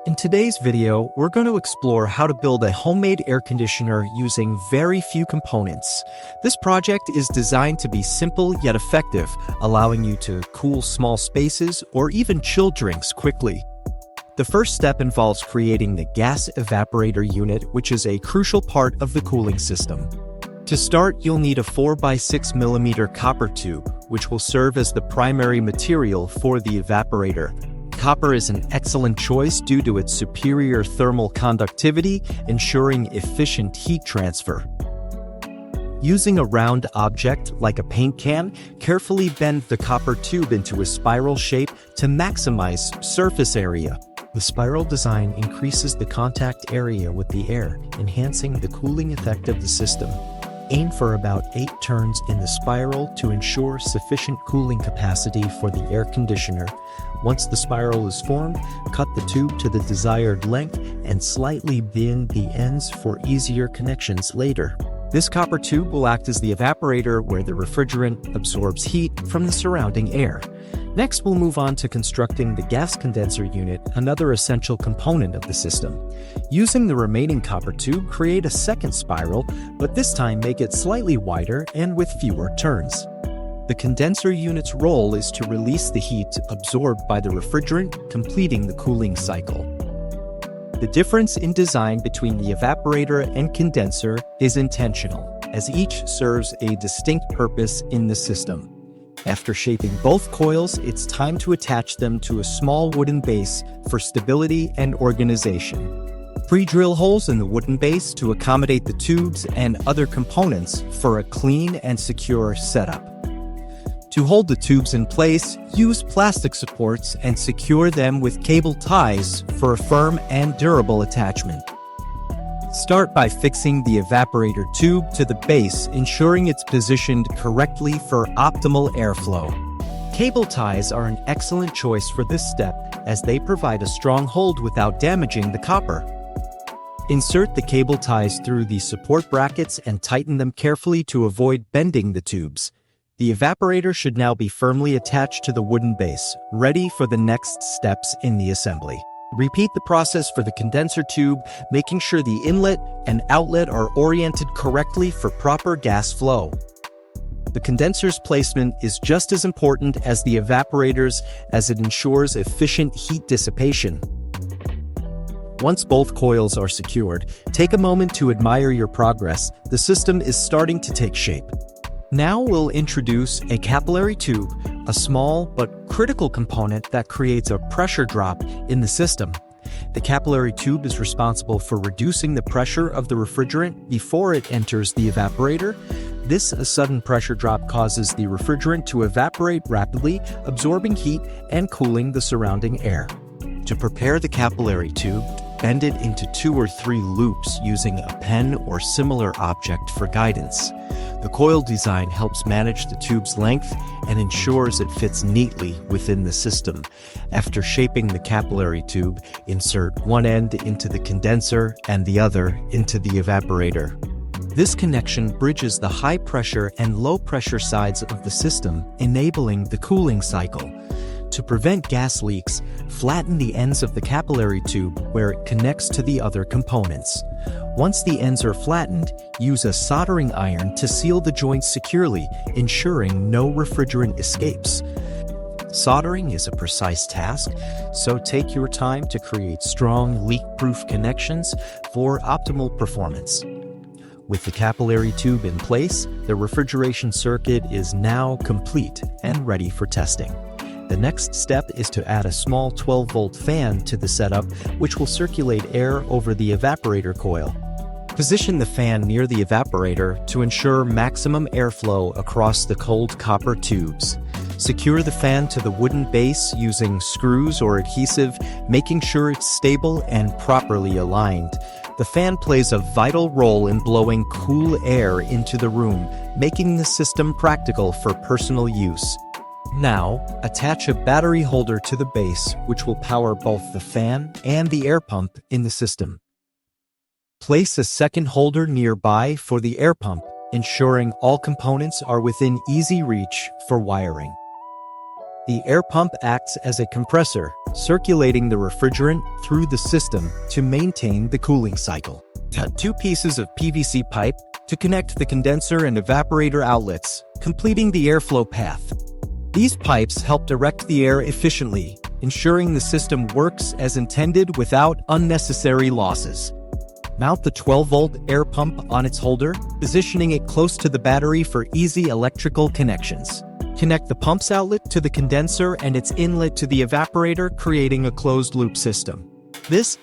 In today's video, we're going to explore how to build a homemade air conditioner using very few components. This project is designed to be simple yet effective, allowing you to cool small spaces or even chill drinks quickly. The first step involves creating the gas evaporator unit, which is a crucial part of the cooling system. To start, you'll need a 4x6 mm copper tube, which will serve as the primary material for the evaporator. Copper is an excellent choice due to its superior thermal conductivity, ensuring efficient heat transfer. Using a round object like a paint can, carefully bend the copper tube into a spiral shape to maximize surface area. The spiral design increases the contact area with the air, enhancing the cooling effect of the system. Aim for about 8 turns in the spiral to ensure sufficient cooling capacity for the air conditioner. Once the spiral is formed, cut the tube to the desired length and slightly bend the ends for easier connections later. This copper tube will act as the evaporator where the refrigerant absorbs heat from the surrounding air. Next, we'll move on to constructing the gas condenser unit, another essential component of the system. Using the remaining copper tube, create a second spiral, but this time make it slightly wider and with fewer turns. The condenser unit's role is to release the heat absorbed by the refrigerant, completing the cooling cycle. The difference in design between the evaporator and condenser is intentional, as each serves a distinct purpose in the system. After shaping both coils, it's time to attach them to a small wooden base for stability and organization. Pre-drill holes in the wooden base to accommodate the tubes and other components for a clean and secure setup. To hold the tubes in place, use plastic supports and secure them with cable ties for a firm and durable attachment. Start by fixing the evaporator tube to the base, ensuring it's positioned correctly for optimal airflow. Cable ties are an excellent choice for this step, as they provide a strong hold without damaging the copper. Insert the cable ties through the support brackets and tighten them carefully to avoid bending the tubes. The evaporator should now be firmly attached to the wooden base, ready for the next steps in the assembly. Repeat the process for the condenser tube, making sure the inlet and outlet are oriented correctly for proper gas flow. The condenser's placement is just as important as the evaporator's, as it ensures efficient heat dissipation. Once both coils are secured, take a moment to admire your progress. The system is starting to take shape. Now we'll introduce a capillary tube, a small but critical component that creates a pressure drop in the system. The capillary tube is responsible for reducing the pressure of the refrigerant before it enters the evaporator. This sudden pressure drop causes the refrigerant to evaporate rapidly, absorbing heat and cooling the surrounding air. To prepare the capillary tube, bend it into 2 or 3 loops using a pen or similar object for guidance. The coil design helps manage the tube's length and ensures it fits neatly within the system. After shaping the capillary tube, insert one end into the condenser and the other into the evaporator. This connection bridges the high pressure and low pressure sides of the system, enabling the cooling cycle. To prevent gas leaks, flatten the ends of the capillary tube where it connects to the other components. Once the ends are flattened, use a soldering iron to seal the joints securely, ensuring no refrigerant escapes. Soldering is a precise task, so take your time to create strong, leak-proof connections for optimal performance. With the capillary tube in place, the refrigeration circuit is now complete and ready for testing. The next step is to add a small 12-volt fan to the setup, which will circulate air over the evaporator coil. Position the fan near the evaporator to ensure maximum airflow across the cold copper tubes. Secure the fan to the wooden base using screws or adhesive, making sure it's stable and properly aligned. The fan plays a vital role in blowing cool air into the room, making the system practical for personal use. Now, attach a battery holder to the base, which will power both the fan and the air pump in the system. Place a second holder nearby for the air pump, ensuring all components are within easy reach for wiring. The air pump acts as a compressor, circulating the refrigerant through the system to maintain the cooling cycle. Cut 2 pieces of PVC pipe to connect the condenser and evaporator outlets, completing the airflow path. These pipes help direct the air efficiently, ensuring the system works as intended without unnecessary losses. Mount the 12-volt air pump on its holder, positioning it close to the battery for easy electrical connections. Connect the pump's outlet to the condenser and its inlet to the evaporator, creating a closed-loop system. This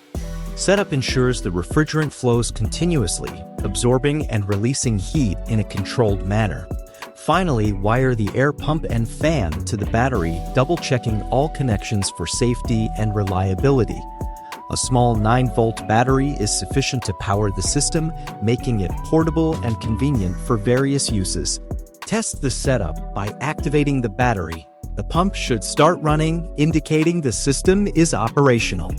setup ensures the refrigerant flows continuously, absorbing and releasing heat in a controlled manner. Finally, wire the air pump and fan to the battery, double-checking all connections for safety and reliability. A small 9-volt battery is sufficient to power the system, making it portable and convenient for various uses. Test the setup by activating the battery. The pump should start running, indicating the system is operational.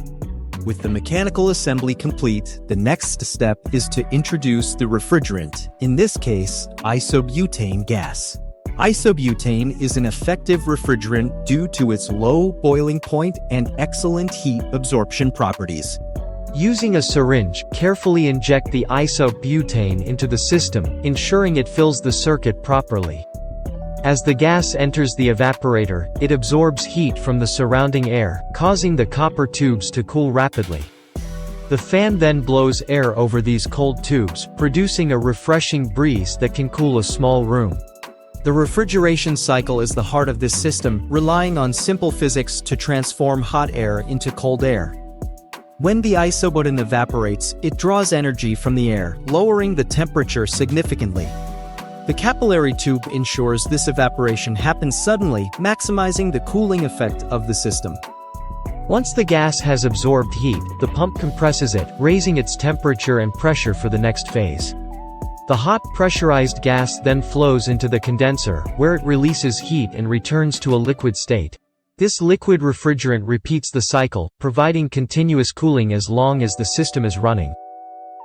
With the mechanical assembly complete, the next step is to introduce the refrigerant, in this case, isobutane gas. Isobutane is an effective refrigerant due to its low boiling point and excellent heat absorption properties. Using a syringe, carefully inject the isobutane into the system, ensuring it fills the circuit properly. As the gas enters the evaporator, it absorbs heat from the surrounding air, causing the copper tubes to cool rapidly. The fan then blows air over these cold tubes, producing a refreshing breeze that can cool a small room. The refrigeration cycle is the heart of this system, relying on simple physics to transform hot air into cold air. When the isobutane evaporates, it draws energy from the air, lowering the temperature significantly. The capillary tube ensures this evaporation happens suddenly, maximizing the cooling effect of the system. Once the gas has absorbed heat, the pump compresses it, raising its temperature and pressure for the next phase. The hot pressurized gas then flows into the condenser, where it releases heat and returns to a liquid state. This liquid refrigerant repeats the cycle, providing continuous cooling as long as the system is running.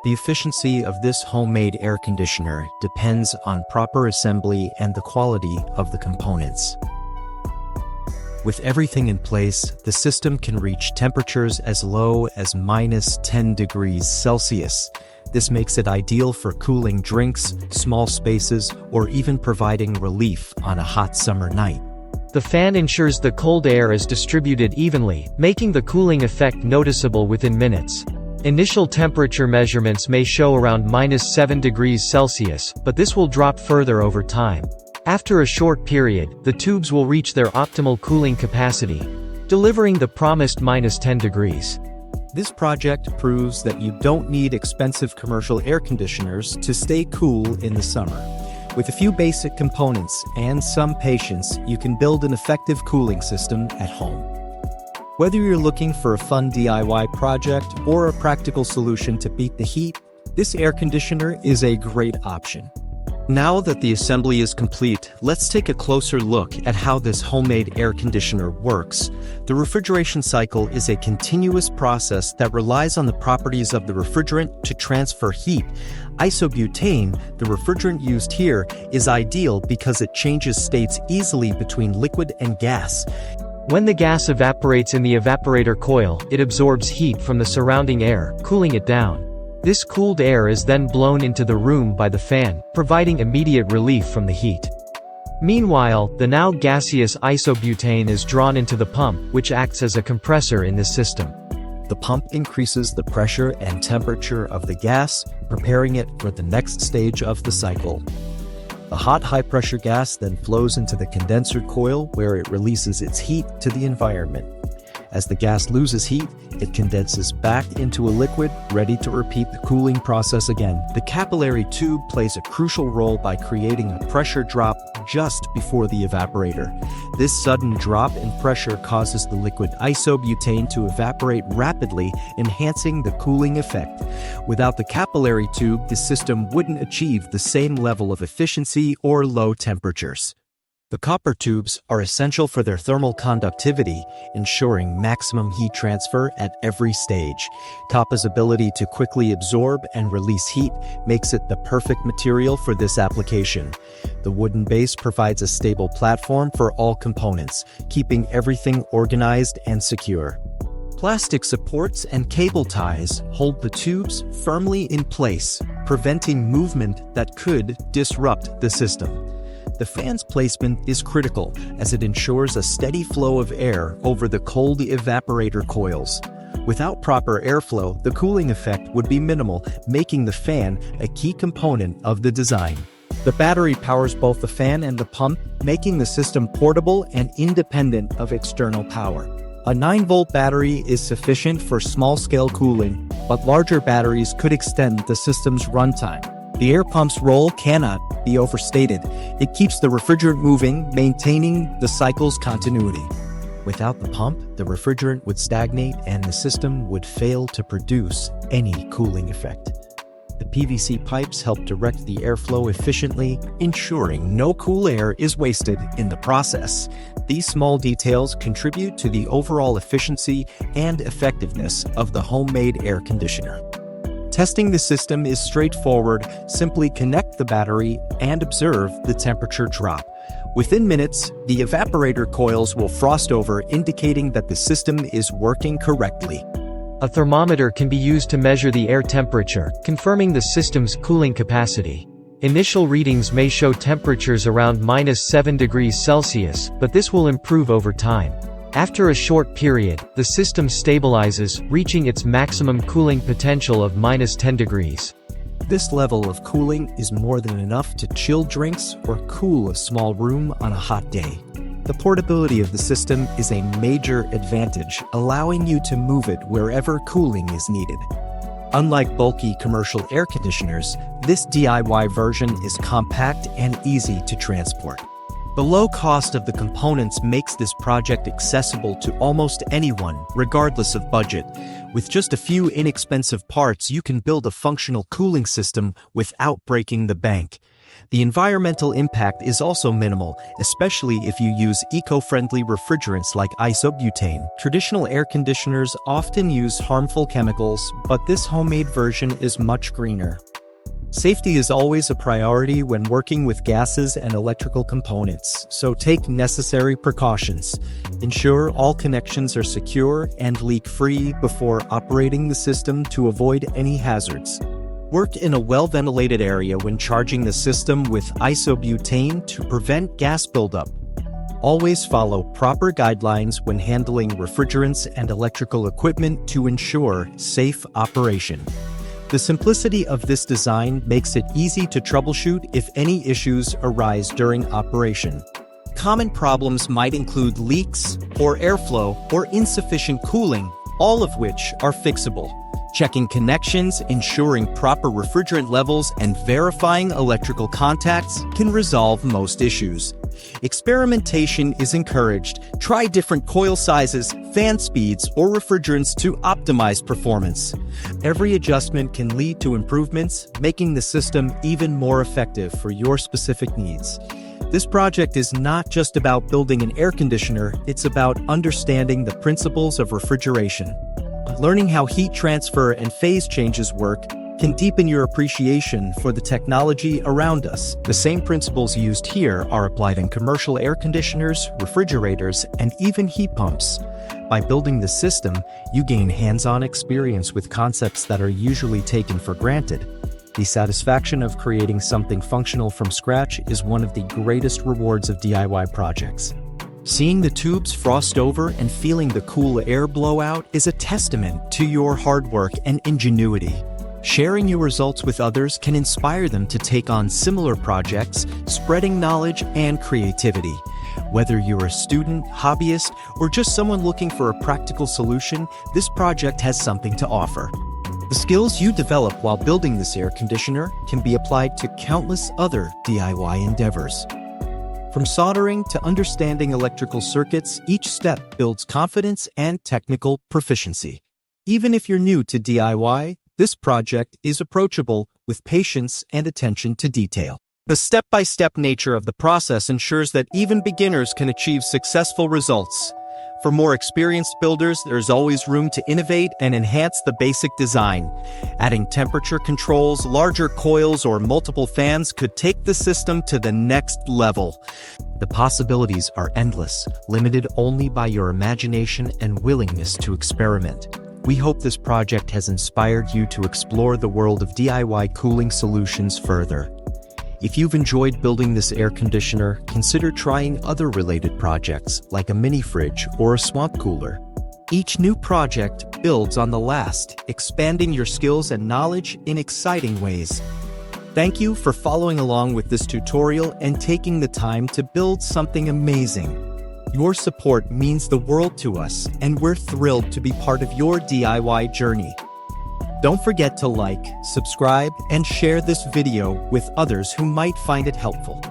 The efficiency of this homemade air conditioner depends on proper assembly and the quality of the components. With everything in place, the system can reach temperatures as low as -10 degrees Celsius. This makes it ideal for cooling drinks, small spaces, or even providing relief on a hot summer night. The fan ensures the cold air is distributed evenly, making the cooling effect noticeable within minutes. Initial temperature measurements may show around -7 degrees Celsius, but this will drop further over time. After a short period, the tubes will reach their optimal cooling capacity, delivering the promised -10 degrees. This project proves that you don't need expensive commercial air conditioners to stay cool in the summer. With a few basic components and some patience, you can build an effective cooling system at home. Whether you're looking for a fun DIY project or a practical solution to beat the heat, this air conditioner is a great option. Now that the assembly is complete, let's take a closer look at how this homemade air conditioner works. The refrigeration cycle is a continuous process that relies on the properties of the refrigerant to transfer heat. Isobutane, the refrigerant used here, is ideal because it changes states easily between liquid and gas. When the gas evaporates in the evaporator coil, it absorbs heat from the surrounding air, cooling it down. This cooled air is then blown into the room by the fan, providing immediate relief from the heat. Meanwhile, the now gaseous isobutane is drawn into the pump, which acts as a compressor in this system. The pump increases the pressure and temperature of the gas, preparing it for the next stage of the cycle. The hot high-pressure gas then flows into the condenser coil, where it releases its heat to the environment. As the gas loses heat, it condenses back into a liquid, ready to repeat the cooling process again. The capillary tube plays a crucial role by creating a pressure drop just before the evaporator. This sudden drop in pressure causes the liquid isobutane to evaporate rapidly, enhancing the cooling effect. Without the capillary tube, the system wouldn't achieve the same level of efficiency or low temperatures. The copper tubes are essential for their thermal conductivity, ensuring maximum heat transfer at every stage. Copper's ability to quickly absorb and release heat makes it the perfect material for this application. The wooden base provides a stable platform for all components, keeping everything organized and secure. Plastic supports and cable ties hold the tubes firmly in place, preventing movement that could disrupt the system. The fan's placement is critical as it ensures a steady flow of air over the cold evaporator coils. Without proper airflow, the cooling effect would be minimal, making the fan a key component of the design. The battery powers both the fan and the pump, making the system portable and independent of external power. A 9-volt battery is sufficient for small-scale cooling, but larger batteries could extend the system's runtime. The air pump's role cannot be overstated. It keeps the refrigerant moving, maintaining the cycle's continuity. Without the pump, the refrigerant would stagnate and the system would fail to produce any cooling effect. The PVC pipes help direct the airflow efficiently, ensuring no cool air is wasted in the process. These small details contribute to the overall efficiency and effectiveness of the homemade air conditioner. Testing the system is straightforward. Simply connect the battery and observe the temperature drop. Within minutes, the evaporator coils will frost over, indicating that the system is working correctly. A thermometer can be used to measure the air temperature, confirming the system's cooling capacity. Initial readings may show temperatures around -7 degrees Celsius, but this will improve over time. After a short period, the system stabilizes, reaching its maximum cooling potential of -10 degrees. This level of cooling is more than enough to chill drinks or cool a small room on a hot day. The portability of the system is a major advantage, allowing you to move it wherever cooling is needed. Unlike bulky commercial air conditioners, this DIY version is compact and easy to transport. The low cost of the components makes this project accessible to almost anyone, regardless of budget. With just a few inexpensive parts, you can build a functional cooling system without breaking the bank. The environmental impact is also minimal, especially if you use eco-friendly refrigerants like isobutane. Traditional air conditioners often use harmful chemicals, but this homemade version is much greener. Safety is always a priority when working with gases and electrical components, so take necessary precautions. Ensure all connections are secure and leak-free before operating the system to avoid any hazards. Work in a well-ventilated area when charging the system with isobutane to prevent gas buildup. Always follow proper guidelines when handling refrigerants and electrical equipment to ensure safe operation. The simplicity of this design makes it easy to troubleshoot if any issues arise during operation. Common problems might include leaks, poor airflow, or insufficient cooling, all of which are fixable. Checking connections, ensuring proper refrigerant levels, and verifying electrical contacts can resolve most issues. Experimentation is encouraged. Try different coil sizes, fan speeds, or refrigerants to optimize performance. Every adjustment can lead to improvements, making the system even more effective for your specific needs. This project is not just about building an air conditioner, it's about understanding the principles of refrigeration. Learning how heat transfer and phase changes work can deepen your appreciation for the technology around us. The same principles used here are applied in commercial air conditioners, refrigerators, and even heat pumps. By building the system, you gain hands-on experience with concepts that are usually taken for granted. The satisfaction of creating something functional from scratch is one of the greatest rewards of DIY projects. Seeing the tubes frost over and feeling the cool air blow out is a testament to your hard work and ingenuity. Sharing your results with others can inspire them to take on similar projects, spreading knowledge and creativity. Whether you're a student, hobbyist, or just someone looking for a practical solution, this project has something to offer. The skills you develop while building this air conditioner can be applied to countless other DIY endeavors. From soldering to understanding electrical circuits, each step builds confidence and technical proficiency. Even if you're new to DIY, this project is approachable with patience and attention to detail. The step-by-step nature of the process ensures that even beginners can achieve successful results. For more experienced builders, there's always room to innovate and enhance the basic design. Adding temperature controls, larger coils, or multiple fans could take the system to the next level. The possibilities are endless, limited only by your imagination and willingness to experiment. We hope this project has inspired you to explore the world of DIY cooling solutions further. If you've enjoyed building this air conditioner, consider trying other related projects like a mini fridge or a swamp cooler. Each new project builds on the last, expanding your skills and knowledge in exciting ways. Thank you for following along with this tutorial and taking the time to build something amazing. Your support means the world to us, and we're thrilled to be part of your DIY journey. Don't forget to like, subscribe, and share this video with others who might find it helpful.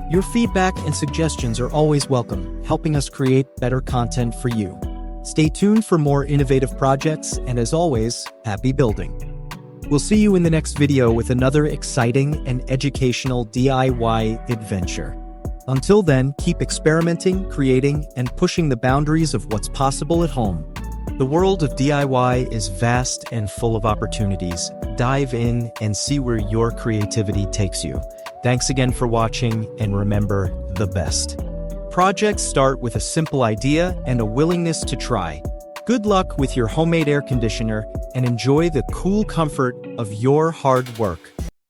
Your feedback and suggestions are always welcome, helping us create better content for you. Stay tuned for more innovative projects, and as always, happy building. We'll see you in the next video with another exciting and educational DIY adventure. Until then, keep experimenting, creating, and pushing the boundaries of what's possible at home. The world of DIY is vast and full of opportunities. Dive in and see where your creativity takes you. Thanks again for watching, and remember, the best projects start with a simple idea and a willingness to try. Good luck with your homemade air conditioner, and enjoy the cool comfort of your hard work.